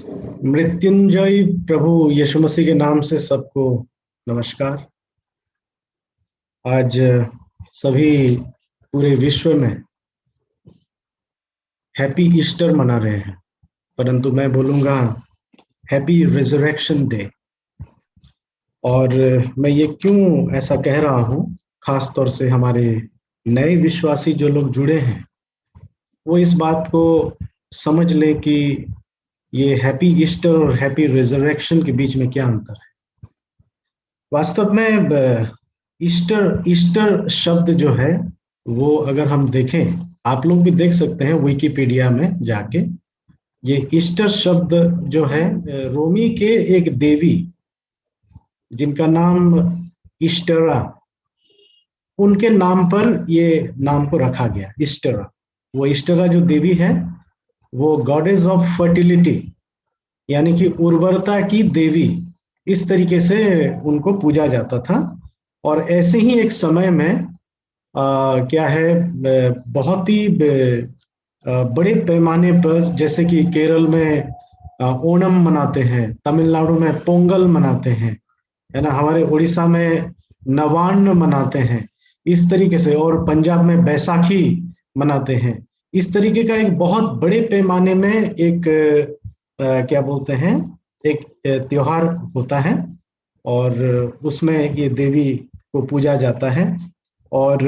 मृत्युंजय प्रभु यीशु मसीह के नाम से सबको नमस्कार। आज सभी पूरे विश्व में हैप्पी ईस्टर मना रहे हैं, परंतु मैं बोलूँगा हैप्पी रिजरेक्शन डे। और मैं ये क्यों ऐसा कह रहा हूँ, खास तौर से हमारे नए विश्वासी जो लोग जुड़े हैं वो इस बात को समझ लें कि ये हैप्पी ईस्टर और हैप्पी रिजरेक्शन के बीच में क्या अंतर है। वास्तव में ईस्टर ईस्टर शब्द जो है वो अगर हम देखें, आप लोग भी देख सकते हैं विकिपीडिया में जाके, ये ईस्टर शब्द जो है रोमी के एक देवी जिनका नाम ईस्टरा, उनके नाम पर ये नाम को रखा गया ईस्टरा। वो ईस्टरा जो देवी है वो गॉडेस ऑफ फर्टिलिटी यानी कि उर्वरता की देवी, इस तरीके से उनको पूजा जाता था। और ऐसे ही एक समय में क्या है, बहुत ही बड़े पैमाने पर, जैसे कि केरल में ओणम मनाते हैं, तमिलनाडु में पोंगल मनाते हैं, है ना, हमारे उड़ीसा में नवान्न मनाते हैं इस तरीके से, और पंजाब में बैसाखी मनाते हैं। इस तरीके का एक बहुत बड़े पैमाने में एक क्या बोलते हैं, एक त्योहार होता है और उसमें ये देवी को पूजा जाता है। और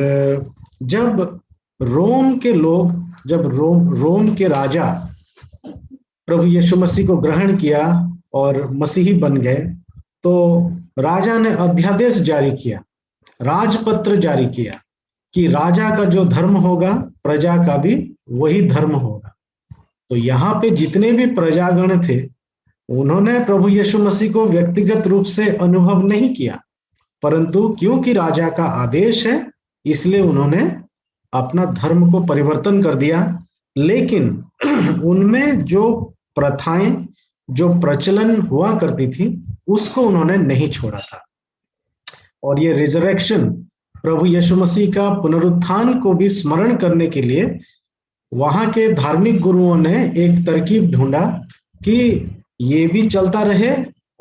जब रोम के लोग, जब रोम के राजा प्रभु यीशु मसीह को ग्रहण किया और मसीही बन गए, तो राजा ने अध्यादेश जारी किया, राजपत्र जारी किया कि राजा का जो धर्म होगा प्रजा का भी वही धर्म होगा। तो यहाँ पे जितने भी प्रजागण थे उन्होंने प्रभु यीशु मसीह को व्यक्तिगत रूप से अनुभव नहीं किया, परंतु क्योंकि राजा का आदेश है इसलिए उन्होंने अपना धर्म को परिवर्तन कर दिया। लेकिन उनमें जो प्रथाएं, जो प्रचलन हुआ करती थी, उसको उन्होंने नहीं छोड़ा था। और ये रिजरेक्शन, प्रभु यीशु मसीह का पुनरुत्थान को भी स्मरण करने के लिए वहां के धार्मिक गुरुओं ने एक तरकीब ढूंढा कि ये भी चलता रहे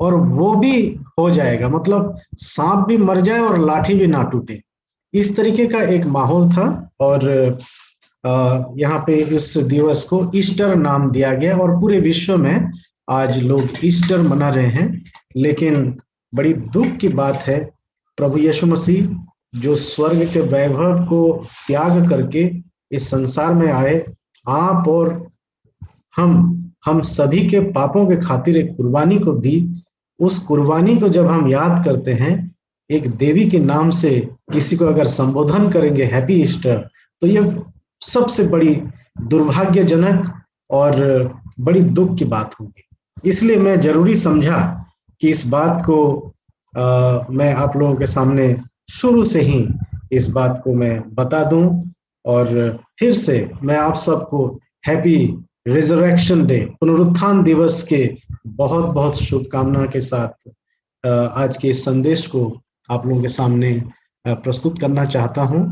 और वो भी हो जाएगा, मतलब सांप भी मर जाए और लाठी भी ना टूटे, इस तरीके का एक माहौल था। और यहाँ पे इस दिवस को ईस्टर नाम दिया गया और पूरे विश्व में आज लोग ईस्टर मना रहे हैं। लेकिन बड़ी दुख की बात है, प्रभु यीशु मसीह जो स्वर्ग के वैभव को त्याग करके इस संसार में आए, आप और हम सभी के पापों के खातिर एक कुर्बानी को दी। उस कुर्बानी को जब हम याद करते हैं, एक देवी के नाम से किसी को अगर संबोधन करेंगे हैप्पी ईस्टर, तो ये सबसे बड़ी दुर्भाग्यजनक और बड़ी दुख की बात होगी। इसलिए मैं जरूरी समझा कि इस बात को मैं आप लोगों के सामने शुरू से ही इस बात को मैं बता दूं। और फिर से मैं आप सबको हैप्पी रिजरेक्शन डे, पुनरुत्थान दिवस के बहुत बहुत शुभकामना के साथ आज के इस संदेश को आप लोगों के सामने प्रस्तुत करना चाहता हूं।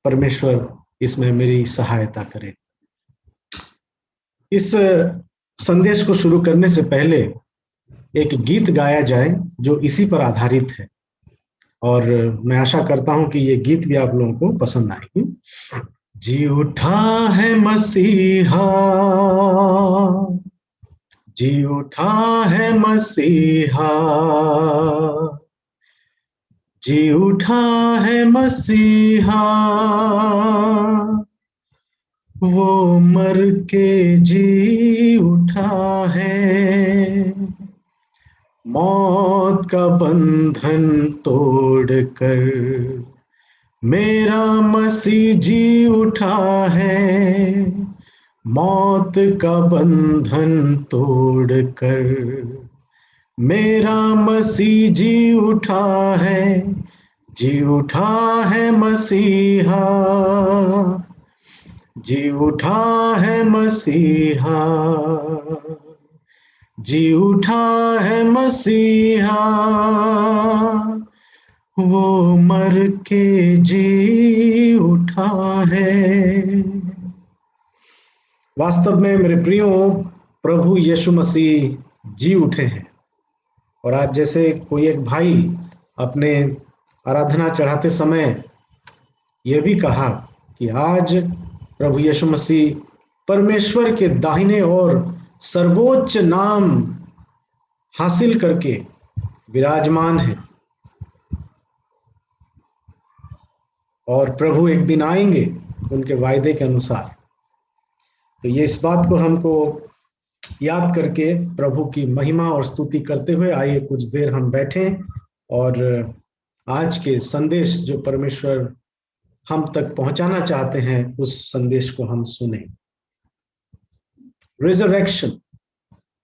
परमेश्वर इसमें मेरी सहायता करे। इस संदेश को शुरू करने से पहले एक गीत गाया जाए जो इसी पर आधारित है, और मैं आशा करता हूं कि ये गीत भी आप लोगों को पसंद आएगी। जी उठा है मसीहा, जी उठा है मसीहा, जी उठा है मसीहा, वो मर के जी उठा है, मौत का बंधन तोड़कर मेरा मसीह जी उठा है, मौत का बंधन तोड़कर मेरा मसीह जी उठा है, जी उठा है मसीहा, जी उठा है मसीहा, जी उठा है मसीहा, वो मर के जी उठा है। वास्तव में मेरे प्रियो, प्रभु यीशु मसीह जी उठे हैं। और आज जैसे कोई एक भाई अपने आराधना चढ़ाते समय यह भी कहा कि आज प्रभु यीशु मसीह परमेश्वर के दाहिने ओर सर्वोच्च नाम हासिल करके विराजमान है, और प्रभु एक दिन आएंगे उनके वायदे के अनुसार। तो ये इस बात को हमको याद करके प्रभु की महिमा और स्तुति करते हुए आइए कुछ देर हम बैठें और आज के संदेश जो परमेश्वर हम तक पहुंचाना चाहते हैं उस संदेश को हम सुने। रिजरेक्शन,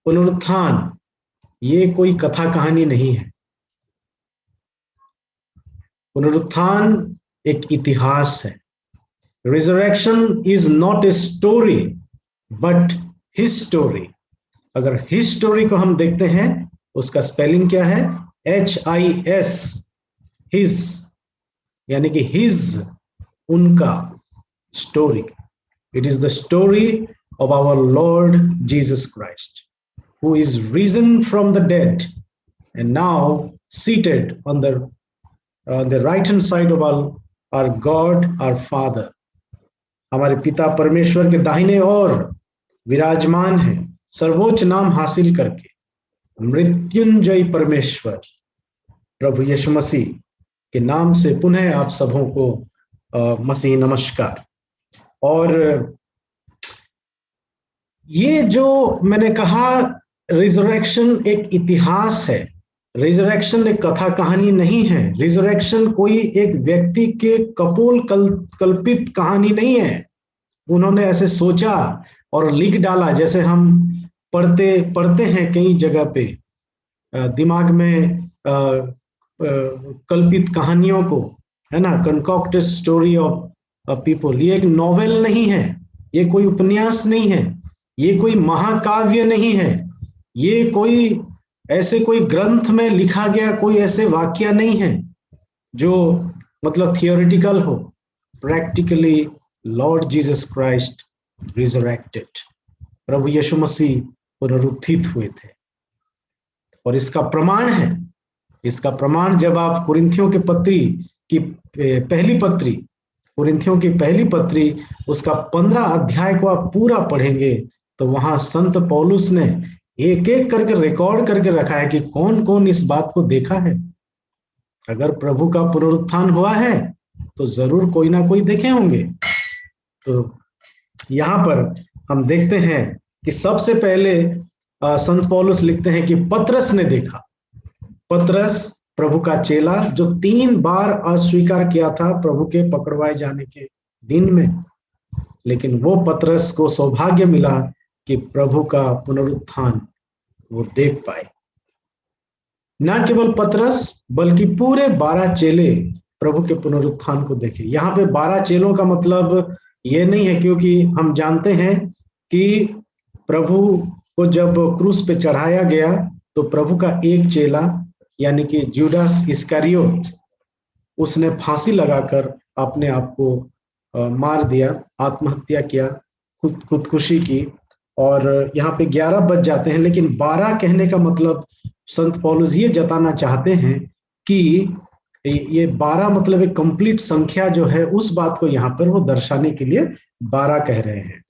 पुनरुत्थान, ये कोई कथा कहानी नहीं है। पुनरुत्थान एक इतिहास है। Resurrection is not a story but history. अगर हिस्टोरी को हम देखते हैं उसका स्पेलिंग क्या है? HIS, हिज, यानी कि हिज, उनका story. It is the story of our Lord Jesus Christ, who is risen from the dead and now seated on the right hand side of our God, our Father. हमारे पिता परमेश्वर के दाहिने ओर विराजमान है, सर्वोच्च नाम हासिल करके। मृत्युंजय परमेश्वर प्रभु यीशु मसीह के नाम से पुनः आप सबों को मसीह नमस्कार। और ये जो मैंने कहा, रिजरेक्शन एक इतिहास है। रिजरेक्शन एक कथा कहानी नहीं है। रिजरेक्शन कोई एक व्यक्ति के कपोल कल्पित कहानी नहीं है। उन्होंने ऐसे सोचा और लिख डाला, जैसे हम पढ़ते हैं कई जगह पे दिमाग में कल्पित कहानियों को, है ना, कंकॉक्टेड स्टोरी ऑफ पीपल। ये एक नॉवेल नहीं है, ये कोई उपन्यास नहीं है, ये कोई महाकाव्य नहीं है, ये कोई ऐसे कोई ग्रंथ में लिखा गया कोई ऐसे वाक्य नहीं है जो मतलब थियोरिटिकल हो। Practically lord Jesus Christ resurrected, प्रभु यीशु मसीह पुनरुत्थित हुए थे। और इसका प्रमाण है, इसका प्रमाण जब आप कुरिन्थियों की पहली पत्री उसका 15 अध्याय को आप पूरा पढ़ेंगे तो वहां संत पौलुस ने एक एक करके रिकॉर्ड करके रखा है कि कौन कौन इस बात को देखा है। अगर प्रभु का पुनरुत्थान हुआ है तो जरूर कोई ना कोई देखे होंगे। तो यहाँ पर हम देखते हैं कि सबसे पहले संत पौलुस लिखते हैं कि पतरस ने देखा। पतरस प्रभु का चेला जो 3 बार अस्वीकार किया था प्रभु के पकड़वाए जाने के दिन में, लेकिन वो पतरस को सौभाग्य मिला कि प्रभु का पुनरुत्थान वो देख पाए। न केवल पतरस बल्कि पूरे 12 चेले प्रभु के पुनरुत्थान को देखे। यहाँ पे 12 चेलों का मतलब ये नहीं है, क्योंकि हम जानते हैं कि प्रभु को जब क्रूस पे चढ़ाया गया तो प्रभु का एक चेला यानी कि जूडास इस्करियोत, उसने फांसी लगाकर अपने आप को मार दिया, आत्महत्या किया, खुदकुशी की। और यहाँ पे 11 बज जाते हैं, लेकिन 12 कहने का मतलब संत पौलुस ये जताना चाहते हैं कि ये 12 मतलब एक कंप्लीट संख्या जो है, उस बात को यहाँ पर वो दर्शाने के लिए 12 कह रहे हैं।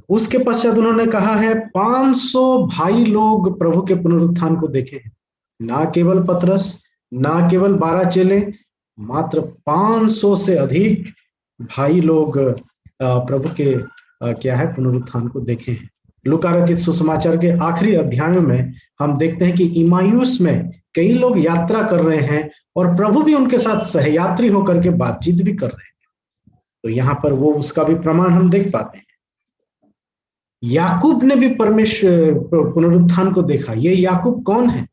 उसके पश्चात उन्होंने कहा है 500 भाई लोग प्रभु के पुनरुत्थान को देखे हैं। ना केवल पतरस, ना केवल 12 चेले, मात्र 500 से अधिक भाई लोग प्रभु के क्या है पुनरुत्थान को देखे हैं। लूका रचित सुसमाचार के आखिरी अध्याय में हम देखते हैं कि इमायूस में कई लोग यात्रा कर रहे हैं और प्रभु भी उनके साथ सहयात्री होकर के बातचीत भी कर रहे हैं। तो यहाँ पर वो उसका भी प्रमाण हम देख पाते हैं। याकूब ने भी परमेश्वर पुनरुत्थान को देखा। ये याकूब कौन है?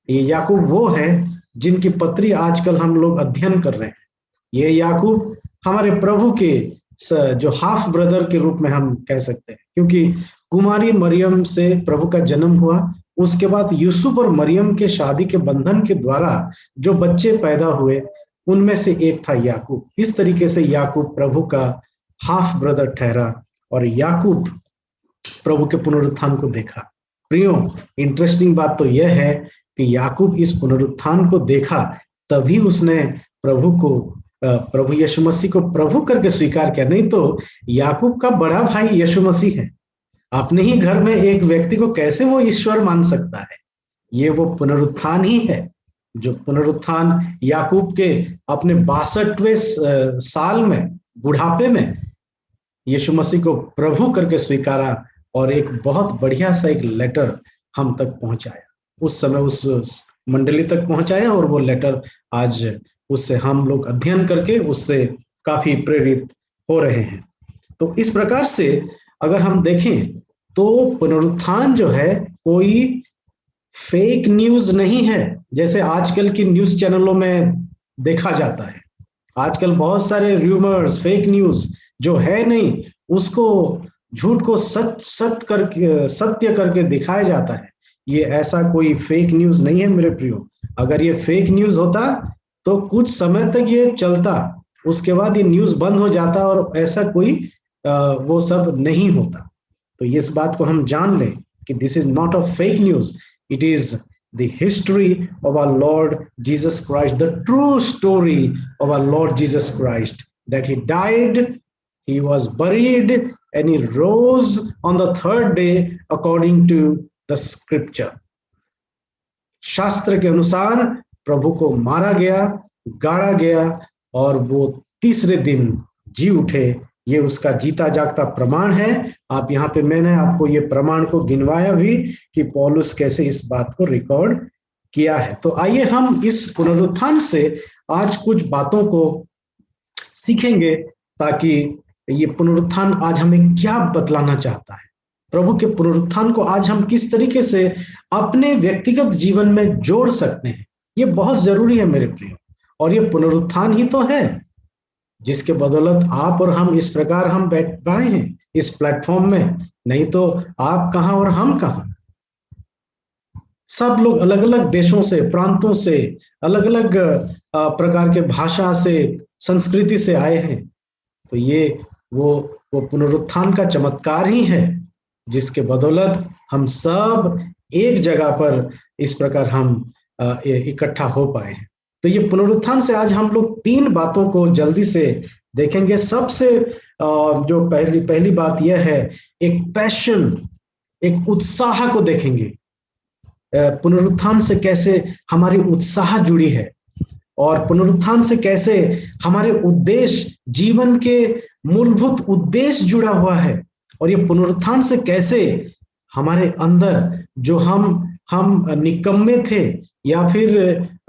ये याकूब वो है जिनकी पत्री आजकल हम लोग अध्ययन कर रहे हैं। ये याकूब हमारे प्रभु के जो हाफ ब्रदर के रूप में हम कह सकते हैं, क्योंकि कुमारी मरियम से प्रभु का जन्म हुआ। उसके बाद यूसुफ और मरियम के शादी के बंधन के द्वारा जो बच्चे पैदा हुए उनमें से एक था याकूब। इस तरीके से याकूब प्रभु का हाफ ब्रदर ठहरा। और याकूब प्रभु के पुनरुत्थान को देखा। प्रियो, इंटरेस्टिंग बात तो यह है कि याकूब इस पुनरुत्थान को देखा, तभी उसने प्रभु यीशु मसीह को प्रभु करके स्वीकार किया। नहीं तो याकूब का बड़ा भाई यीशु मसीह है। अपने ही घर में एक व्यक्ति को कैसे वो ईश्वर मान सकता है? ये वो पुनरुत्थान ही है, जो पुनरुत्थान याकूब के अपने 62वें साल में, बुढ़ापे में यीशु मसीह को प्रभु करके स्वीकारा और एक बहुत बढ़िया सा एक लेटर हम तक पहुंचाया। उस समय उस मंडली तक पहुंचाया और वो लेटर आज उससे हम लोग अध्ययन करके उससे काफी प्रेरित हो रहे हैं। तो इस प्रकार से अगर हम देखें तो पुनरुत्थान जो है कोई फेक न्यूज नहीं है, जैसे आजकल की न्यूज चैनलों में देखा जाता है। आजकल बहुत सारे रूमर्स, फेक न्यूज जो है नहीं, उसको झूठ को सत्य करके दिखाया जाता है। ये ऐसा कोई फेक न्यूज नहीं है मेरे प्रियो। अगर ये फेक न्यूज होता तो कुछ समय तक ये चलता, उसके बाद ये न्यूज बंद हो जाता और ऐसा कोई वो सब नहीं होता। तो इस बात को हम जान लें कि this is not a fake news, it is the history of our Lord Jesus Christ, the true story of our Lord Jesus Christ, that he died, he was buried, and he rose on the third day according to the scripture. शास्त्र के अनुसार प्रभु को मारा गया, गाड़ा गया और वो तीसरे दिन जी उठे। ये उसका जीता जागता प्रमाण है। आप यहाँ पे, मैंने आपको ये प्रमाण को गिनवाया भी कि पौलुस कैसे इस बात को रिकॉर्ड किया है। तो आइए हम इस पुनरुत्थान से आज कुछ बातों को सीखेंगे, ताकि ये पुनरुत्थान आज हमें क्या बतलाना चाहता है। प्रभु के पुनरुत्थान को आज हम किस तरीके से अपने व्यक्तिगत जीवन में जोड़ सकते हैं, ये बहुत जरूरी है मेरे प्रियो। और ये पुनरुत्थान ही तो है जिसके बदौलत आप और हम इस प्रकार हम बैठ पाए हैं इस प्लेटफॉर्म में। नहीं तो आप कहां और हम कहां। सब लोग अलग अलग देशों से, प्रांतों से, अलग अलग प्रकार के भाषा से, संस्कृति से आए हैं। तो ये वो पुनरुत्थान का चमत्कार ही है जिसके बदौलत हम सब एक जगह पर इस प्रकार हम इकट्ठा हो पाए हैं। तो ये पुनरुत्थान से आज हम लोग 3 बातों को जल्दी से देखेंगे। सबसे जो पहली बात यह है, एक पैशन, एक उत्साह को देखेंगे। पुनरुत्थान से कैसे हमारी उत्साह जुड़ी है और पुनरुत्थान से कैसे हमारे उद्देश्य, जीवन के मूलभूत उद्देश्य जुड़ा हुआ है। और ये पुनरुत्थान से कैसे हमारे अंदर जो हम निकम्मे थे, या फिर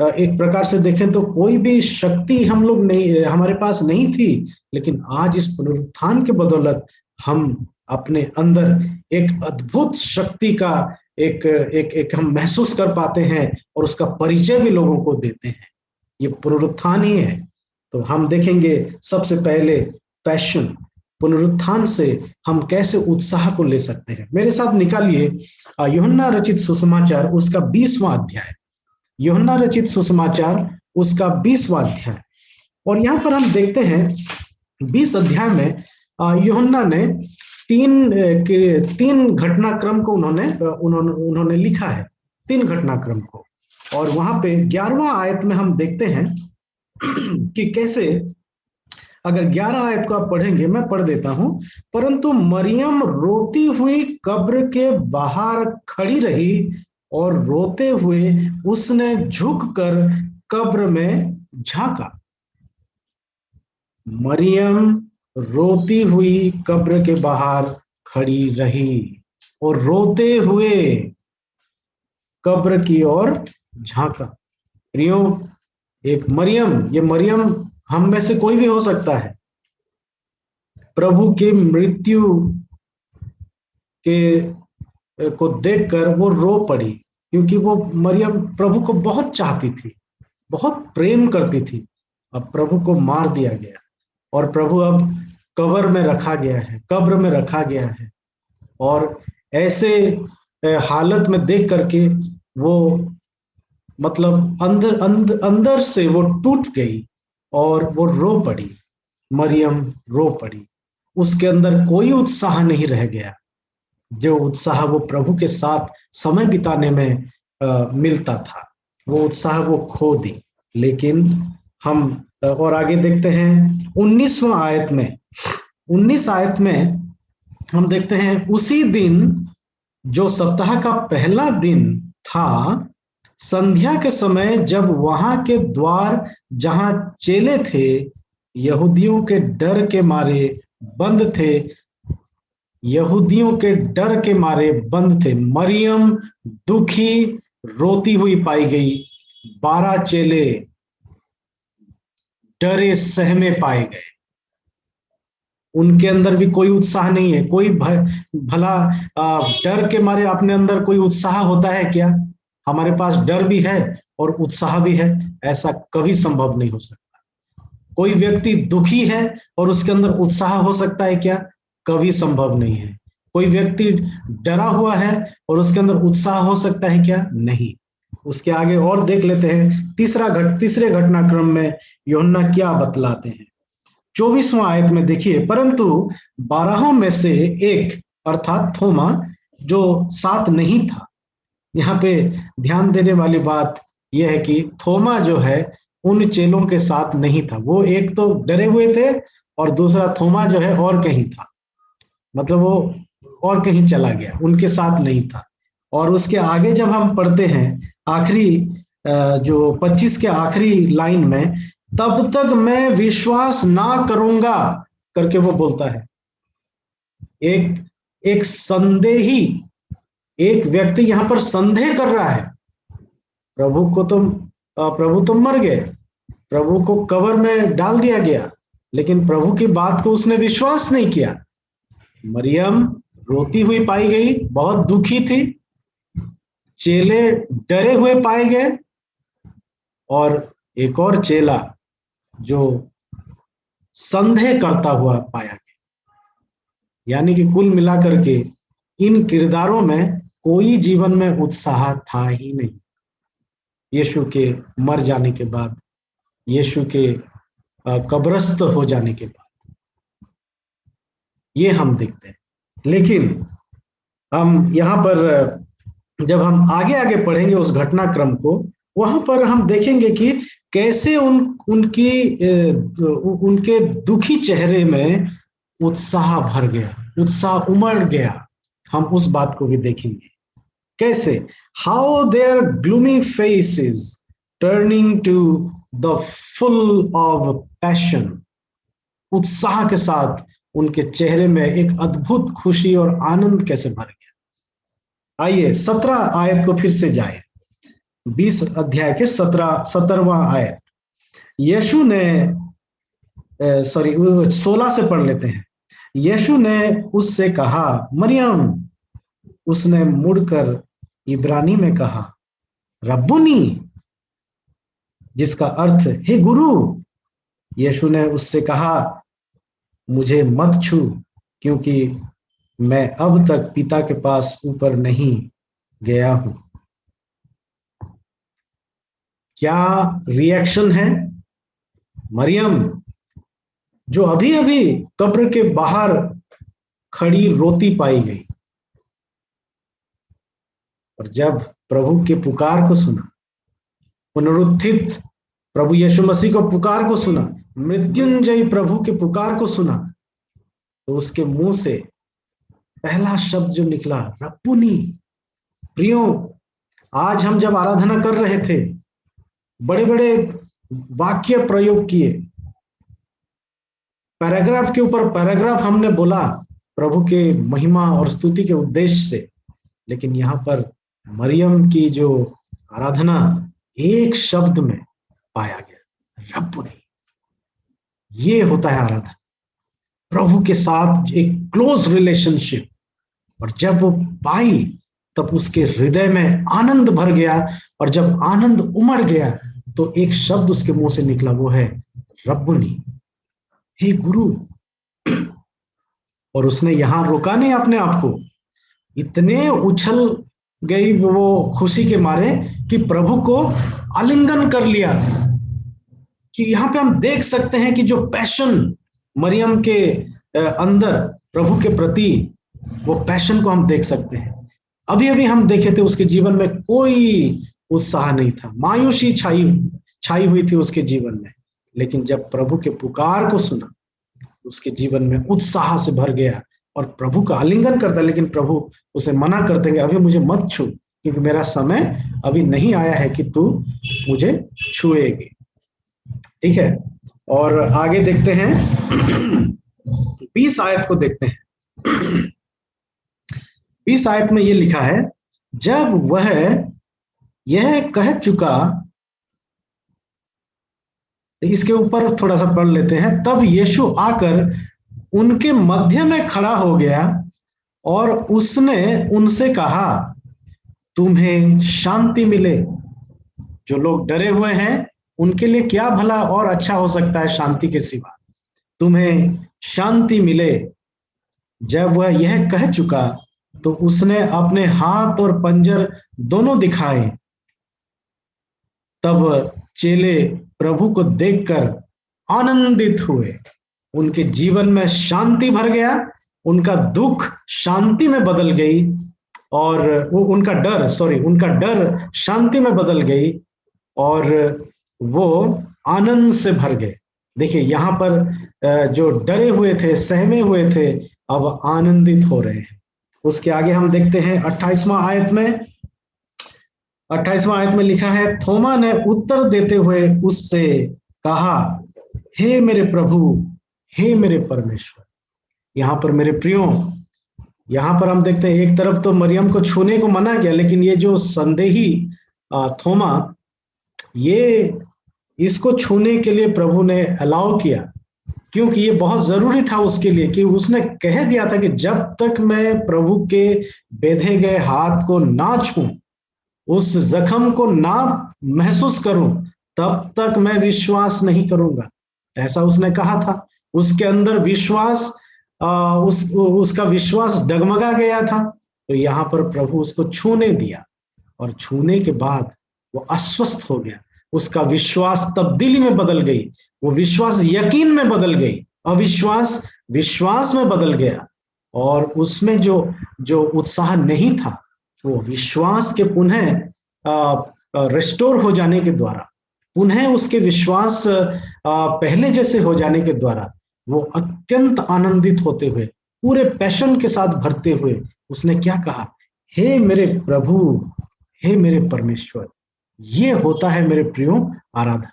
एक प्रकार से देखें तो कोई भी शक्ति हम लोग नहीं, हमारे पास नहीं थी, लेकिन आज इस पुनरुत्थान के बदौलत हम अपने अंदर एक अद्भुत शक्ति का एक हम महसूस कर पाते हैं और उसका परिचय भी लोगों को देते हैं। ये पुनरुत्थान ही है। तो हम देखेंगे सबसे पहले पैशन, पुनरुत्थान से हम कैसे उत्साह को ले सकते हैं। मेरे साथ निकालिए यूहन्ना रचित सुसमाचार उसका 20वां अध्याय। यूहन्ना रचित सुसमाचार उसका 20वां अध्याय। और यहाँ पर हम देखते हैं 20 अध्याय में यूहन्ना ने 3 घटनाक्रम को उन्होंने लिखा है, 3 घटनाक्रम को। और वहां पे 11वां आयत में हम देखते हैं कि कैसे, अगर 11 आयत को आप पढ़ेंगे, मैं पढ़ देता हूं। परंतु मरियम रोती हुई कब्र के बाहर खड़ी रही और रोते हुए उसने झुककर कब्र में झांका। मरियम रोती हुई कब्र के बाहर खड़ी रही और रोते हुए कब्र की ओर झांका। प्रियो, एक मरियम, ये मरियम हम में से कोई भी हो सकता है, प्रभु के मृत्यु के को देखकर वो रो पड़ी, क्योंकि वो मरियम प्रभु को बहुत चाहती थी, बहुत प्रेम करती थी। अब प्रभु को मार दिया गया और प्रभु अब कब्र में रखा गया है। और ऐसे हालत में देख करके वो मतलब अंदर से वो टूट गई और वो रो पड़ी। मरियम रो पड़ी, उसके अंदर कोई उत्साह नहीं रह गया। जो उत्साह वो प्रभु के साथ समय बिताने में मिलता था, वो उत्साह वो खो दी। लेकिन हम और आगे देखते हैं 19वां आयत में, 19 आयत में हम देखते हैं, उसी दिन जो सप्ताह का पहला दिन था, संध्या के समय, जब वहां के द्वार जहां चेले थे यहूदियों के डर के मारे बंद थे, यहूदियों के डर के मारे बंद थे, मरियम दुखी रोती हुई पाई गई। 12 चेले डरे सहमे पाए गए। उनके अंदर भी कोई उत्साह नहीं है। कोई भला डर के मारे अपने अंदर कोई उत्साह होता है क्या? हमारे पास डर भी है और उत्साह भी है, ऐसा कभी संभव नहीं हो सकता। कोई व्यक्ति दुखी है और उसके अंदर उत्साह हो सकता है क्या? कभी संभव नहीं है। कोई व्यक्ति डरा हुआ है और उसके अंदर उत्साह हो सकता है क्या? नहीं। उसके आगे और देख लेते हैं, तीसरे घटनाक्रम में यूहन्ना क्या बतलाते हैं। 24वां आयत में देखिए, परंतु 12 में से एक अर्थात थोमा जो साथ नहीं था। यहाँ पे ध्यान देने वाली बात यह है कि थोमा जो है उन चेलों के साथ नहीं था। वो एक तो डरे हुए थे और दूसरा थोमा जो है और कहीं था, मतलब वो और कहीं चला गया, उनके साथ नहीं था। और उसके आगे जब हम पढ़ते हैं आखिरी जो 25 के आखिरी लाइन में, तब तक मैं विश्वास ना करूंगा करके वो बोलता है। एक संदेही, एक व्यक्ति यहां पर संदेह कर रहा है। प्रभु तो मर गए, प्रभु को कब्र में डाल दिया गया, लेकिन प्रभु की बात को उसने विश्वास नहीं किया। मरियम रोती हुई पाई गई, बहुत दुखी थी, चेले डरे हुए पाए गए, और एक और चेला जो संदेह करता हुआ पाया गया। यानी कि कुल मिलाकर के इन किरदारों में कोई जीवन में उत्साह था ही नहीं। यीशु के मर जाने के बाद, यीशु के कब्रस्त हो जाने के बाद ये हम देखते हैं। लेकिन हम यहाँ पर जब हम आगे आगे पढ़ेंगे उस घटनाक्रम को, वहां पर हम देखेंगे कि कैसे उनके दुखी चेहरे में उत्साह भर गया, उत्साह उमड़ गया। हम उस बात को भी देखेंगे कैसे, how their gloomy faces turning to the full of passion. उत्साह के साथ उनके चेहरे में एक अद्भुत खुशी और आनंद कैसे भर गया। आइए 17 आयत को फिर से जाए, 20 अध्याय के 17वां आयत। यीशु ने 16 से पढ़ लेते हैं। यीशु ने उससे कहा, मरियम। उसने मुड़कर इब्रानी में कहा, रब्बुनी, जिसका अर्थ हे गुरु। यीशु ने उससे कहा, मुझे मत छू, क्योंकि मैं अब तक पिता के पास ऊपर नहीं गया हूं। क्या रिएक्शन है? मरियम जो अभी अभी कब्र के बाहर खड़ी रोती पाई गई, और जब प्रभु के पुकार को सुना, पुनरुत्थित प्रभु यीशु मसीह को पुकार को सुना, मृत्युंजय प्रभु के पुकार को सुना, तो उसके मुंह से पहला शब्द जो निकला, रब्बुनी। प्रियो, आज हम जब आराधना कर रहे थे, बड़े बड़े वाक्य प्रयोग किए, पैराग्राफ के ऊपर पैराग्राफ हमने बोला प्रभु के महिमा और स्तुति के उद्देश्य से, लेकिन यहाँ पर मरियम की जो आराधना एक शब्द में पाया गया, रब्बुनी। ये होता है आराधना, प्रभु के साथ एक क्लोज रिलेशनशिप। और जब वो पाई तब उसके हृदय में आनंद भर गया, और जब आनंद उमड़ गया तो एक शब्द उसके मुंह से निकला, वो है रब्बुनी, हे गुरु। और उसने यहां रोका नहीं अपने आप को, इतने उछल गई वो खुशी के मारे कि प्रभु को आलिंगन कर लिया। कि यहां पे हम देख सकते हैं कि जो पैशन मरियम के अंदर प्रभु के प्रति वो पैशन को हम देख सकते हैं। अभी अभी हम देखे थे उसके जीवन में कोई उत्साह नहीं था, मायूसी छाई छाई हुई थी उसके जीवन में। लेकिन जब प्रभु के पुकार को सुना, उसके जीवन में उत्साह से भर गया और प्रभु का आलिंगन करता। लेकिन प्रभु उसे मना कर देंगे, अभी मुझे मत छू, क्योंकि मेरा समय अभी नहीं आया है कि तू मुझे छुएगी। ठीक है, और आगे देखते हैं 20 आयत को देखते हैं। 20 आयत में ये लिखा है, जब वह यह कह चुका, इसके ऊपर थोड़ा सा पढ़ लेते हैं। तब यीशु आकर उनके मध्य में खड़ा हो गया और उसने उनसे कहा, तुम्हें शांति मिले। जो लोग डरे हुए हैं उनके लिए क्या भला और अच्छा हो सकता है शांति के सिवा। तुम्हें शांति मिले। जब वह यह कह चुका तो उसने अपने हाथ और पंजर दोनों दिखाए। तब चेले प्रभु को देखकर आनंदित हुए। उनके जीवन में शांति भर गया, उनका दुख शांति में बदल गई, और वो उनका डर शांति में बदल गई, और वो आनंद से भर गए। देखिए यहाँ पर जो डरे हुए थे, सहमे हुए थे, अब आनंदित हो रहे हैं। उसके आगे हम देखते हैं 28वां आयत में लिखा है, थोमा ने उत्तर देते हुए उससे कहा, हे मेरे प्रभु, हे मेरे परमेश्वर। यहाँ पर मेरे प्रियो, यहाँ पर हम देखते हैं एक तरफ तो मरियम को छूने को मना किया, लेकिन ये जो संदेही थोमा, ये इसको छूने के लिए प्रभु ने अलाउ किया, क्योंकि ये बहुत जरूरी था उसके लिए, कि उसने कह दिया था कि जब तक मैं प्रभु के बेधे गए हाथ को ना छूं, उस जख्म को ना महसूस करूं, तब तक मैं विश्वास नहीं करूंगा। ऐसा उसने कहा था। उसके अंदर विश्वास, उसका विश्वास डगमगा गया था। तो यहाँ पर प्रभु उसको छूने दिया, और छूने के बाद वो अस्वस्थ हो गया। उसका विश्वास तब्दीली में बदल गई, वो विश्वास यकीन में बदल गई, अविश्वास विश्वास में बदल गया, और उसमें जो उत्साह नहीं था, वो विश्वास के पुनः रिस्टोर हो जाने के द्वारा, पुनः उसके विश्वास पहले जैसे हो जाने के द्वारा, वो अत्यंत आनंदित होते हुए, पूरे पैशन के साथ भरते हुए, उसने क्या कहा, हे मेरे प्रभु, हे मेरे परमेश्वर। ये होता है मेरे प्रियो आराधना,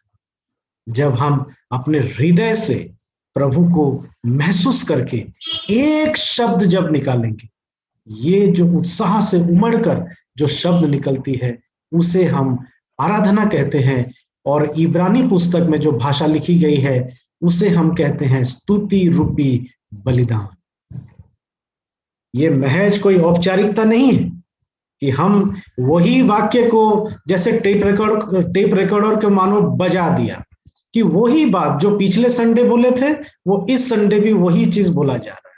जब हम अपने हृदय से प्रभु को महसूस करके एक शब्द जब निकालेंगे, ये जो उत्साह से उमड़कर जो शब्द निकलती है, उसे हम आराधना कहते हैं। और इब्रानी पुस्तक में जो भाषा लिखी गई है, उसे हम कहते हैं स्तुति रूपी बलिदान। ये महज कोई औपचारिकता नहीं है कि हम वही वाक्य को जैसे टेप रिकॉर्डर के मानो बजा दिया, कि वही बात जो पिछले संडे बोले थे, वो इस संडे भी वही चीज बोला जा रहा है,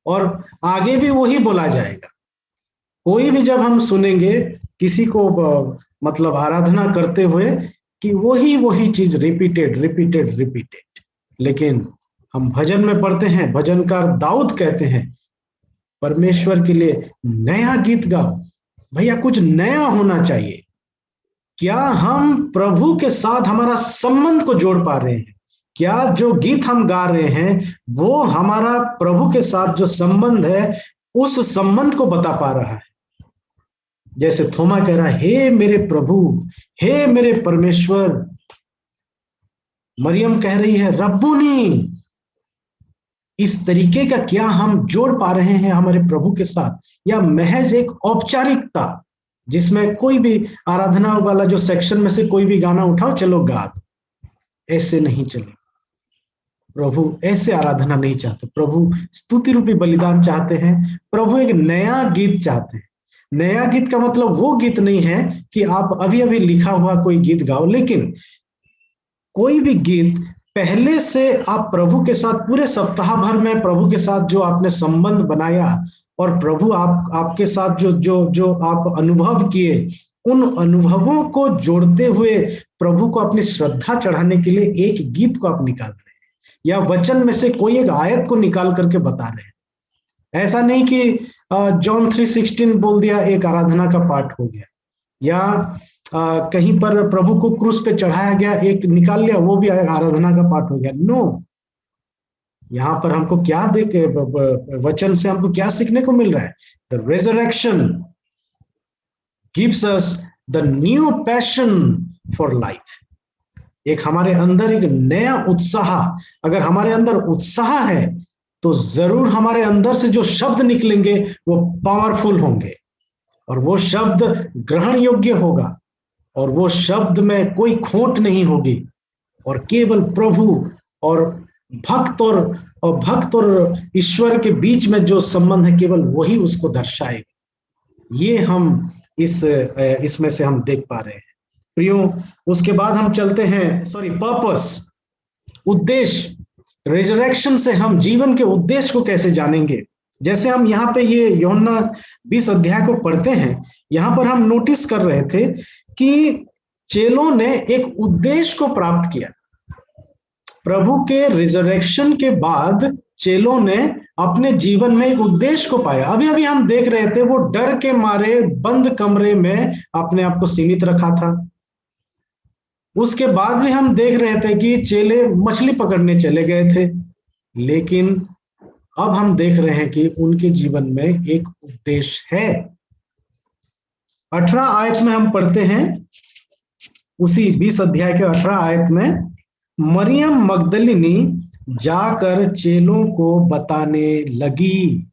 और आगे भी वही बोला जाएगा। कोई भी जब हम सुनेंगे किसी को मतलब आराधना करते हुए, कि वही चीज रिपीटेड। लेकिन हम भजन में पढ़ते हैं, भजनकार दाऊद कहते हैं, परमेश्वर के लिए नया गीत गाओ। भैया कुछ नया होना चाहिए। क्या हम प्रभु के साथ हमारा संबंध को जोड़ पा रहे हैं? क्या जो गीत हम गा रहे हैं वो हमारा प्रभु के साथ जो संबंध है, उस संबंध को बता पा रहा है? जैसे थोमा कह रहा है, हे मेरे प्रभु, हे मेरे परमेश्वर। मरियम कह रही है, रब्बुनी। इस तरीके का क्या हम जोड़ पा रहे हैं हमारे प्रभु के साथ, या महज एक औपचारिकता जिसमें कोई भी आराधना वाला जो सेक्शन में से कोई भी गाना उठाओ, चलो गा दो? ऐसे नहीं चले। प्रभु ऐसे आराधना नहीं चाहते। प्रभु स्तुति रूपी बलिदान चाहते हैं। प्रभु एक नया गीत चाहते हैं। नया गीत का मतलब वो गीत नहीं है कि आप अभी अभी लिखा हुआ कोई गीत गाओ, लेकिन कोई भी गीत पहले से आप प्रभु के साथ पूरे सप्ताह भर में प्रभु के साथ जो आपने संबंध बनाया, और प्रभु आपके साथ जो आप अनुभव किए, उन अनुभवों को जोड़ते हुए प्रभु को अपनी श्रद्धा चढ़ाने के लिए एक गीत को आप निकाल रहे हैं, या वचन में से कोई एक आयत को निकाल करके बता रहे हैं। ऐसा नहीं कि जॉन 3:16 बोल दिया एक आराधना का पाठ हो गया, या कहीं पर प्रभु को क्रूस पे चढ़ाया गया एक निकाल लिया वो भी आराधना का पाठ हो गया। नो, यहां पर हमको क्या देखे, वचन से हमको क्या सीखने को मिल रहा है? The resurrection gives us the new passion for life. एक हमारे अंदर एक नया उत्साह, अगर हमारे अंदर उत्साह है तो जरूर हमारे अंदर से जो शब्द निकलेंगे वो पावरफुल होंगे, और वो शब्द ग्रहण योग्य होगा, और वो शब्द में कोई खोट नहीं होगी, और केवल प्रभु और भक्त और ईश्वर के बीच में जो संबंध है केवल वही उसको दर्शाएगा। ये हम इसमें से हम देख पा रहे हैं प्रियो। उसके बाद हम चलते हैं, पर्पस, उद्देश्य। रिजरेक्शन से हम जीवन के उद्देश्य को कैसे जानेंगे? जैसे हम यहाँ पे ये यूहन्ना 20 अध्याय को पढ़ते हैं, यहाँ पर हम नोटिस कर रहे थे कि चेलों ने एक उद्देश्य को प्राप्त किया। प्रभु के रिजरेक्शन के बाद चेलों ने अपने जीवन में एक उद्देश्य को पाया। अभी अभी हम देख रहे थे वो डर के मारे बंद कमरे में अपने आप को सीमित रखा था। उसके बाद भी हम देख रहे थे कि चेले मछली पकड़ने चले गए थे, लेकिन अब हम देख रहे हैं कि उनके जीवन में एक उद्देश्य है। 18 आयत में हम पढ़ते हैं, उसी 20 अध्याय के 18 आयत में, मरियम मगदलिनी जाकर चेलों को बताने लगी।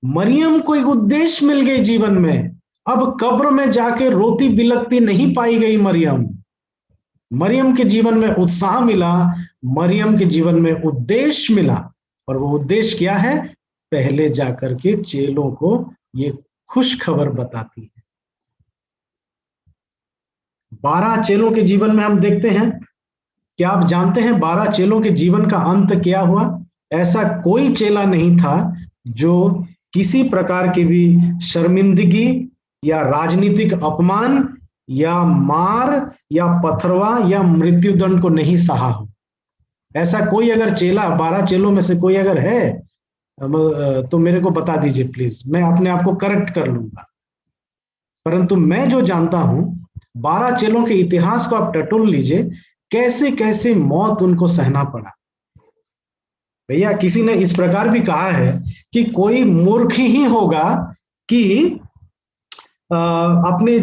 मरियम को एक उद्देश्य मिल गई जीवन में। अब कब्र में जाके रोती बिलकती नहीं पाई गई मरियम के जीवन में उत्साह मिला, मरियम के जीवन में उद्देश्य मिला। और वो उद्देश्य क्या है? पहले जाकर के चेलों को ये खुश खबर बताती है। 12 चेलों के जीवन में हम देखते हैं, क्या आप जानते हैं 12 चेलों के जीवन का अंत क्या हुआ? ऐसा कोई चेला नहीं था जो किसी प्रकार की भी शर्मिंदगी या राजनीतिक अपमान या मार या पथरवा या मृत्युदंड को नहीं सहा हो। ऐसा कोई अगर चेला 12 चेलों में से कोई अगर है तो मेरे को बता दीजिए प्लीज, मैं अपने आप को करेक्ट कर लूंगा। परंतु मैं जो जानता हूं, 12 चेलों के इतिहास को आप टटोल लीजिए, कैसे कैसे मौत उनको सहना पड़ा। भैया किसी ने इस प्रकार भी कहा है कि कोई मूर्ख ही होगा कि अपने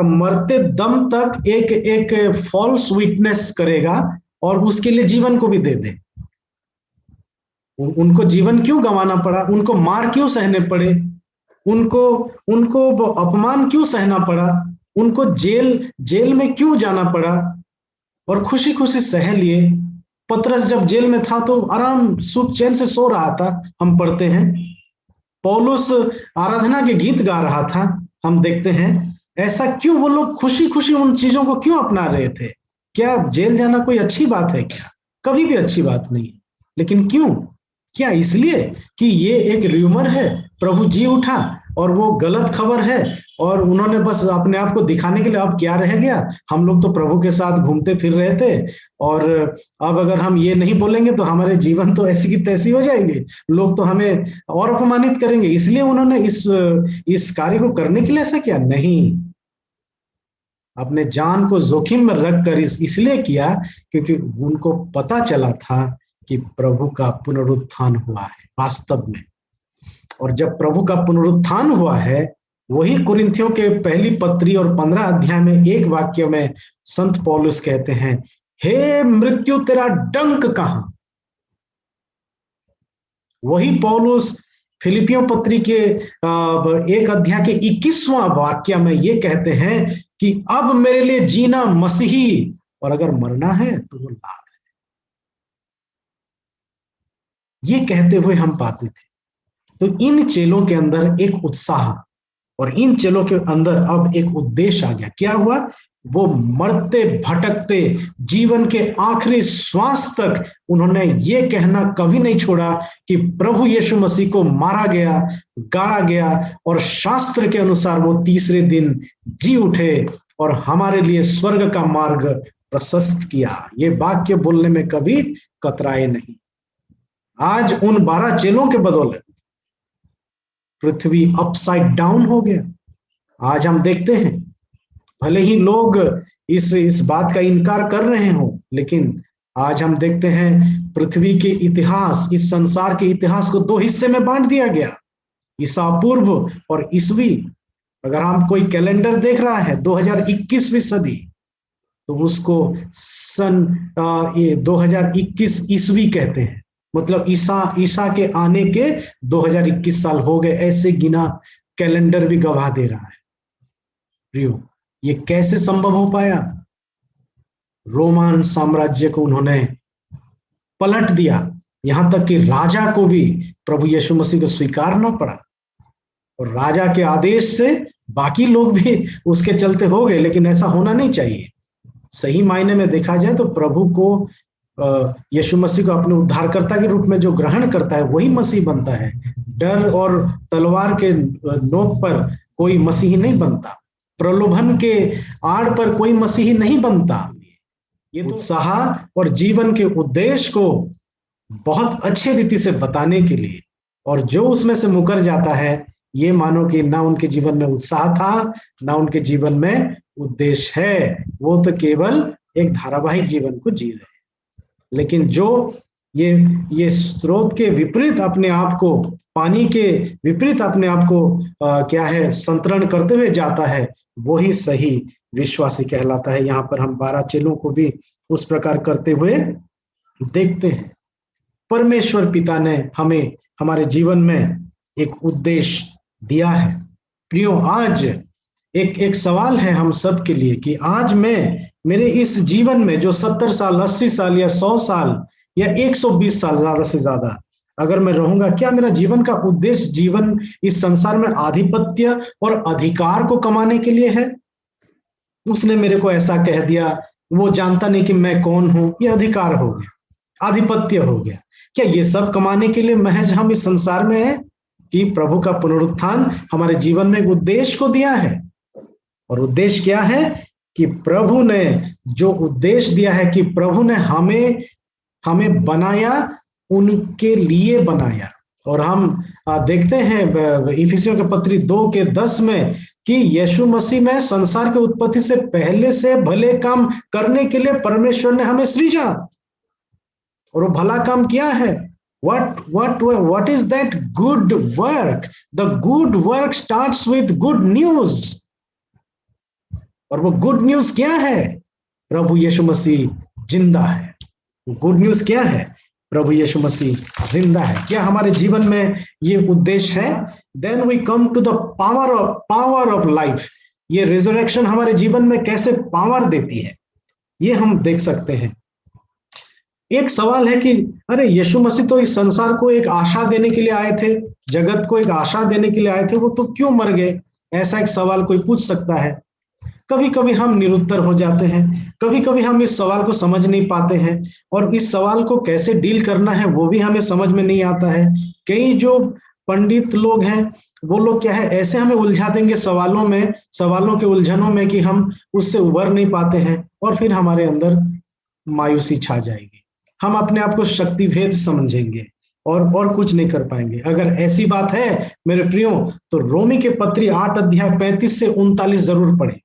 मरते दम तक एक फॉल्स विटनेस करेगा और उसके लिए जीवन को भी दे दे। उनको जीवन क्यों गंवाना पड़ा? उनको मार क्यों सहने पड़े? उनको अपमान क्यों सहना पड़ा? उनको जेल में क्यों जाना पड़ा? और खुशी खुशी सह लिए। पतरस जब जेल में था तो आराम सुख चैन से सो रहा था, हम पढ़ते हैं। पौलुस आराधना के गीत गा रहा था, हम देखते हैं। ऐसा क्यों वो लोग खुशी खुशी उन चीजों को क्यों अपना रहे थे? क्या जेल जाना कोई अच्छी बात है क्या? कभी भी अच्छी बात नहीं है। लेकिन क्यों? क्या इसलिए कि ये एक र्यूमर है, प्रभु जी उठा और वो गलत खबर है और उन्होंने बस अपने आप को दिखाने के लिए? अब क्या रह गया? हम लोग तो प्रभु के साथ घूमते फिर रहे थे, और अब अगर हम ये नहीं बोलेंगे तो हमारे जीवन तो ऐसी की तैसी हो जाएंगे, लोग तो हमें और अपमानित करेंगे। इसलिए उन्होंने इस कार्य को करने के लिए ऐसा किया? नहीं, अपने जान को जोखिम में रखकर इसलिए किया क्योंकि उनको पता चला था कि प्रभु का पुनरुत्थान हुआ है वास्तव में। और जब प्रभु का पुनरुत्थान हुआ है, वही कुरिन्थियों के पहली पत्री और 15 अध्याय में एक वाक्य में संत पौलुस कहते हैं, हे मृत्यु तेरा डंक कहां? वही पौलुस फिलिपियों पत्री के 1 अध्याय के 21वां वाक्य में ये कहते हैं कि अब मेरे लिए जीना मसीही और अगर मरना है तो वो लाभ है। ये कहते हुए हम पाते थे। तो इन चेलों के अंदर एक उत्साह और इन चेलों के अंदर अब एक उद्देश्य आ गया। क्या हुआ? वो मरते भटकते जीवन के आखिरी श्वास तक उन्होंने ये कहना कभी नहीं छोड़ा कि प्रभु यीशु मसीह को मारा गया, गाड़ा गया और शास्त्र के अनुसार वो तीसरे दिन जी उठे और हमारे लिए स्वर्ग का मार्ग प्रशस्त किया। ये वाक्य बोलने में कभी कतराए नहीं। आज उन 12 चेलों के बदौलत पृथ्वी अपसाइड डाउन हो गया। आज हम देखते हैं, भले ही लोग इस बात का इनकार कर रहे हो, लेकिन आज हम देखते हैं पृथ्वी के इतिहास, इस संसार के इतिहास को दो हिस्से में बांट दिया गया, ईसा पूर्व और ईसवी। अगर हम कोई कैलेंडर देख रहा है 2021वीं सदी, तो उसको सन ये 2021 ईसवी कहते हैं। मतलब ईसा के आने के 2021 साल हो गए, ऐसे गिना कैलेंडर भी गवाह दे रहा है। प्रियो, ये कैसे संभव हो पाया? रोमन साम्राज्य को उन्होंने पलट दिया, यहां तक कि राजा को भी प्रभु यीशु मसीह को स्वीकारना पड़ा, और राजा के आदेश से बाकी लोग भी उसके चलते हो गए। लेकिन ऐसा होना नहीं चाहिए। सही मायने में देखा जाए तो प्रभु को, यीशु मसीह को अपने उद्धारकर्ता के रूप में जो ग्रहण करता है वही मसीह बनता है। डर और तलवार के नोक पर कोई मसीही नहीं बनता, प्रलोभन के आड़ पर कोई मसीही नहीं बनता। ये तो उत्साह और जीवन के उद्देश्य को बहुत अच्छे रीति से बताने के लिए, और जो उसमें से मुकर जाता है, ये मानो कि ना उनके जीवन में उत्साह था, ना उनके जीवन में उद्देश्य है, वो तो केवल एक धारावाहिक जीवन को जी रहे हैं। लेकिन जो ये स्रोत के विपरीत अपने आप को, पानी के विपरीत अपने आप को क्या है, संतरण करते हुए जाता है, वो ही सही विश्वासी कहलाता है। यहाँ पर हम 12 चेलों को भी उस प्रकार करते हुए देखते हैं। परमेश्वर पिता ने हमें हमारे जीवन में एक उद्देश्य दिया है। प्रियो, आज एक सवाल है हम सब के लिए कि आज मैं मेरे इस जीवन में जो 70 साल, 80 साल या 100 साल या 120 साल ज्यादा से ज्यादा अगर मैं रहूंगा, क्या मेरा जीवन का उद्देश्य जीवन इस संसार में आधिपत्य और अधिकार को कमाने के लिए है? उसने मेरे को ऐसा कह दिया, वो जानता नहीं कि मैं कौन हूं, ये अधिकार हो गया, आधिपत्य हो गया। क्या ये सब कमाने के लिए महज हम इस संसार में हैं, कि प्रभु का पुनरुत्थान हमारे जीवन में एक उद्देश्य को दिया है? और उद्देश्य क्या है? कि प्रभु ने जो उद्देश्य दिया है, कि प्रभु ने हमें बनाया, उनके लिए बनाया। और हम देखते हैं इफिसियों के पत्री 2:10 में कि यीशु मसीह में संसार के उत्पत्ति से पहले से भले काम करने के लिए परमेश्वर ने हमें सृजा, और वो भला काम क्या है? What is that good work? The good work starts with good news. और वो गुड न्यूज क्या है? प्रभु यीशु मसीह जिंदा है। गुड न्यूज क्या है? प्रभु यीशु मसीह जिंदा है। क्या हमारे जीवन में ये उद्देश्य है? Then we come to the power of life. ये रिजरेक्शन हमारे जीवन में कैसे पावर देती है, ये हम देख सकते हैं। एक सवाल है कि अरे यीशु मसीह तो इस संसार को एक आशा देने के लिए आए थे, जगत को एक आशा देने के लिए आए थे, वो तो क्यों मर गए? ऐसा एक सवाल कोई पूछ सकता है। कभी कभी हम निरुत्तर हो जाते हैं, कभी कभी हम इस सवाल को समझ नहीं पाते हैं, और इस सवाल को कैसे डील करना है वो भी हमें समझ में नहीं आता है। कई जो पंडित लोग हैं, वो लोग क्या है, ऐसे हमें उलझा देंगे सवालों के उलझनों में कि हम उससे उबर नहीं पाते हैं, और फिर हमारे अंदर मायूसी छा जाएगी। हम अपने आप को शक्ति भेद समझेंगे और कुछ नहीं कर पाएंगे। अगर ऐसी बात है मेरे प्रियो, तो रोमी के पत्री 8 अध्याय 35 से 39 जरूर पढ़ें,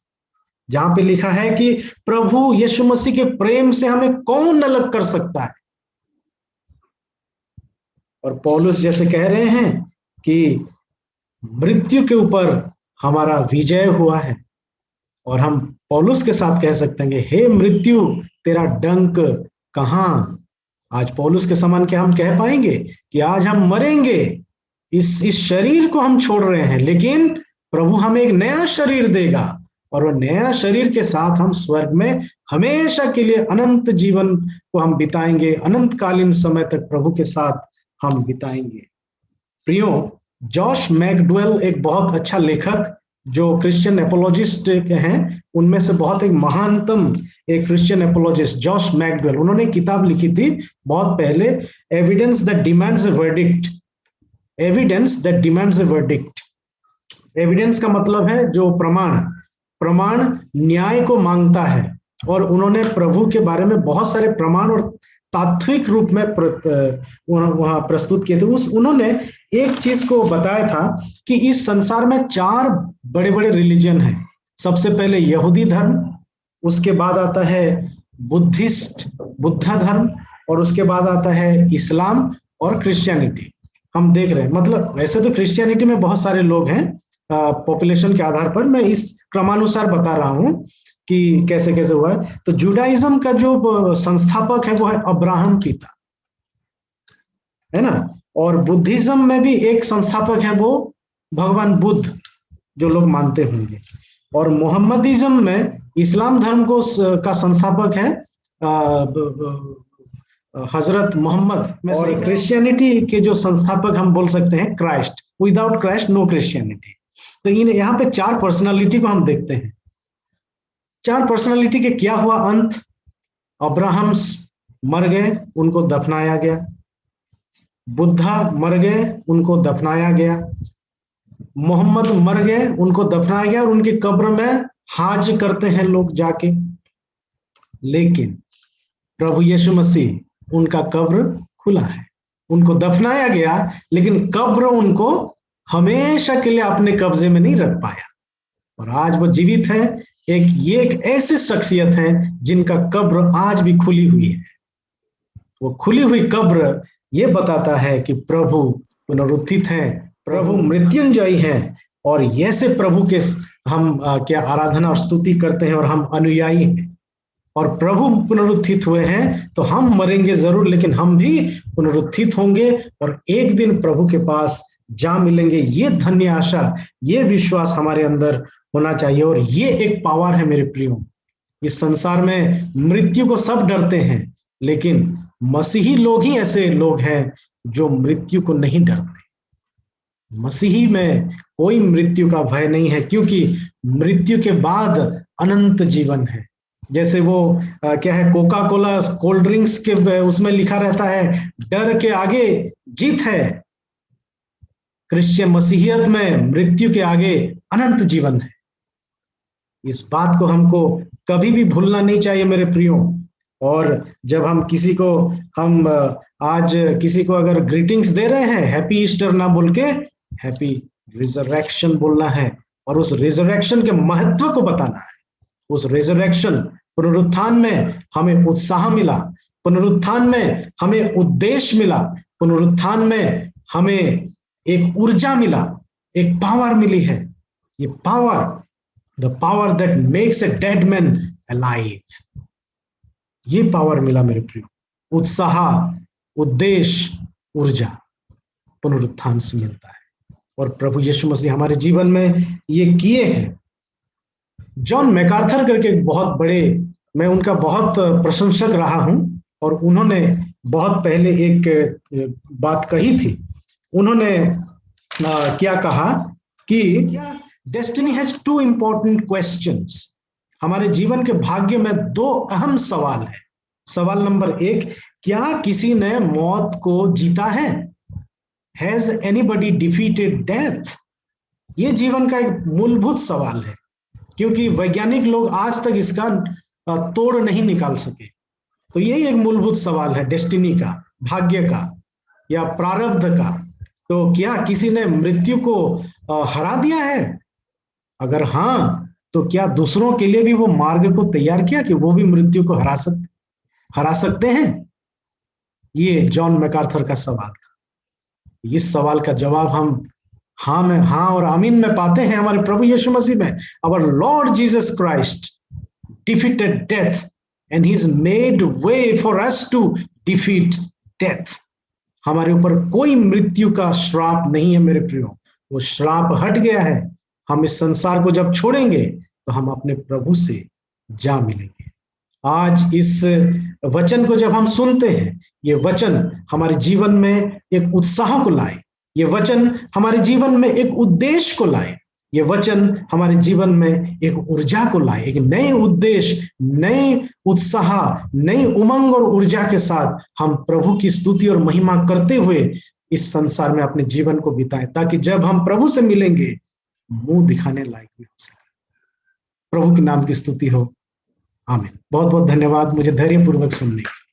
जहां पे लिखा है कि प्रभु यीशु मसीह के प्रेम से हमें कौन अलग कर सकता है। और पौलुस जैसे कह रहे हैं कि मृत्यु के ऊपर हमारा विजय हुआ है, और हम पौलुस के साथ कह सकते हैं, हे मृत्यु तेरा डंक कहां? आज पौलुस के समान क्या हम कह पाएंगे कि आज हम मरेंगे, इस शरीर को हम छोड़ रहे हैं, लेकिन प्रभु हमें एक नया शरीर देगा, और वो नया शरीर के साथ हम स्वर्ग में हमेशा के लिए अनंत जीवन को हम बिताएंगे, अनंतकालीन समय तक प्रभु के साथ हम बिताएंगे। प्रियो, जॉश मैकडवेल एक बहुत अच्छा लेखक जो क्रिश्चियन एपोलॉजिस्ट हैं, उनमें से बहुत एक महानतम एक क्रिश्चियन एपोलॉजिस्ट जॉश मैकडवेल, उन्होंने एक किताब लिखी थी बहुत पहले, evidence that demands a verdict. Evidence that demands a verdict. Evidence का मतलब है जो प्रमाण न्याय को मांगता है, और उन्होंने प्रभु के बारे में बहुत सारे प्रमाण और तात्विक रूप में वहां प्रस्तुत किए थे। उन्होंने एक चीज को बताया था कि इस संसार में 4 बड़े बड़े रिलीजन हैं। सबसे पहले यहूदी धर्म, उसके बाद आता है बुद्धिस्ट बुद्धा धर्म, और उसके बाद आता है इस्लाम और क्रिश्चियनिटी। हम देख रहे हैं, मतलब वैसे तो क्रिश्चियनिटी में बहुत सारे लोग हैं पॉपुलेशन के आधार पर, मैं इस क्रमानुसार बता रहा हूं कि कैसे कैसे हुआ है। तो जुडाइज्म का जो संस्थापक है वो है अब्राहम पिता, है ना। और बुद्धिज्म में भी एक संस्थापक है, वो भगवान बुद्ध, जो लोग मानते होंगे। और मोहम्मदिज्म में, इस्लाम धर्म को का संस्थापक है हजरत मोहम्मद। और क्रिश्चियनिटी के जो संस्थापक हम बोल सकते हैं Christ. Without Christ no Christianity. तो इन यहाँ पे 4 पर्सनालिटी को हम देखते हैं। 4 पर्सनालिटी के क्या हुआ अंत? अब्राहम मर गए, उनको दफनाया गया। बुद्धा मर गए, उनको दफनाया गया। मोहम्मद मर गए, उनको दफनाया गया, और उनकी कब्र में हाज करते हैं लोग जाके। लेकिन प्रभु यीशु मसीह, उनका कब्र खुला है। उनको दफनाया गया, लेकिन कब्र उनको हमेशा के लिए अपने कब्जे में नहीं रख पाया, और आज वो जीवित है। ये एक ऐसी शख्सियत है जिनका कब्र आज भी खुली हुई है। वो खुली हुई कब्र ये बताता है कि प्रभु पुनरुत्थित है, प्रभु मृत्युंजयी है, और ऐसे प्रभु के हम क्या आराधना और स्तुति करते हैं, और हम अनुयायी हैं। और प्रभु पुनरुत्थित हुए हैं तो हम मरेंगे जरूर, लेकिन हम भी पुनरुत्थित होंगे और एक दिन प्रभु के पास जा मिलेंगे। ये धन्य आशा, ये विश्वास हमारे अंदर होना चाहिए। और ये एक पावर है मेरे प्रियो। इस संसार में मृत्यु को सब डरते हैं, लेकिन मसीही लोग ही ऐसे लोग हैं जो मृत्यु को नहीं डरते। मसीही में कोई मृत्यु का भय नहीं है, क्योंकि मृत्यु के बाद अनंत जीवन है। जैसे वो क्या है, कोका कोला कोल्ड ड्रिंक्स के उसमें लिखा रहता है, डर के आगे जीत है। क्रिश्चियन मसीहियत में मृत्यु के आगे अनंत जीवन है। इस बात को हमको कभी भी भूलना नहीं चाहिए मेरे प्रियो। और जब हम किसी को आज किसी को अगर ग्रीटिंग्स दे रहे हैं, हैप्पी ईस्टर ना बोल के हैप्पी रिजरेक्शन बोलना है, और उस रिजरेक्शन के महत्व को बताना है। उस रिजरेक्शन, पुनरुत्थान में हमें उत्साह मिला, पुनरुत्थान में हमें उद्देश्य मिला, पुनरुत्थान में हमें एक ऊर्जा मिला, एक पावर मिली है। ये power, the power that makes a dead man alive, ये पावर मिला मेरे प्रियो। उत्साह, उद्देश्य, ऊर्जा पुनरुत्थान से मिलता है, और प्रभु यीशु मसीह हमारे जीवन में ये किए हैं। जॉन मैकार्थर करके बहुत बड़े, मैं उनका बहुत प्रशंसक रहा हूं, और उन्होंने बहुत पहले एक बात कही थी। उन्होंने क्या कहा कि डेस्टिनी हैज 2 इंपॉर्टेंट क्वेश्चंस। हमारे जीवन के भाग्य में 2 अहम सवाल है। सवाल नंबर 1, क्या किसी ने मौत को जीता है? Has anybody defeated death? ये जीवन का एक मूलभूत सवाल है, क्योंकि वैज्ञानिक लोग आज तक इसका तोड़ नहीं निकाल सके। तो यही एक मूलभूत सवाल है डेस्टिनी का, भाग्य का या प्रारब्ध का। तो क्या किसी ने मृत्यु को हरा दिया है? अगर हाँ, तो क्या दूसरों के लिए भी वो मार्ग को तैयार किया कि वो भी मृत्यु को हरा सकते हैं? ये जॉन मैकार्थर का सवाल था। इस सवाल का जवाब हम हाँ में, हाँ और आमीन में पाते हैं हमारे प्रभु यीशु मसीह में। Our Lord Jesus Christ defeated death and he is made way for us to defeat death. हमारे ऊपर कोई मृत्यु का श्राप नहीं है मेरे प्रियो, वो श्राप हट गया है। हम इस संसार को जब छोड़ेंगे तो हम अपने प्रभु से जा मिलेंगे। आज इस वचन को जब हम सुनते हैं, ये वचन हमारे जीवन में एक उत्साह को लाए, ये वचन हमारे जीवन में एक उद्देश्य को लाए, ये वचन हमारे जीवन में एक ऊर्जा को लाए, एक नए उद्देश्य, नए उत्साह, नई उमंग और ऊर्जा के साथ हम प्रभु की स्तुति और महिमा करते हुए इस संसार में अपने जीवन को बिताएं, ताकि जब हम प्रभु से मिलेंगे मुंह दिखाने लायक भी हो सके। प्रभु के नाम की स्तुति हो, आमीन। बहुत बहुत धन्यवाद मुझे धैर्यपूर्वक सुनने के लिए।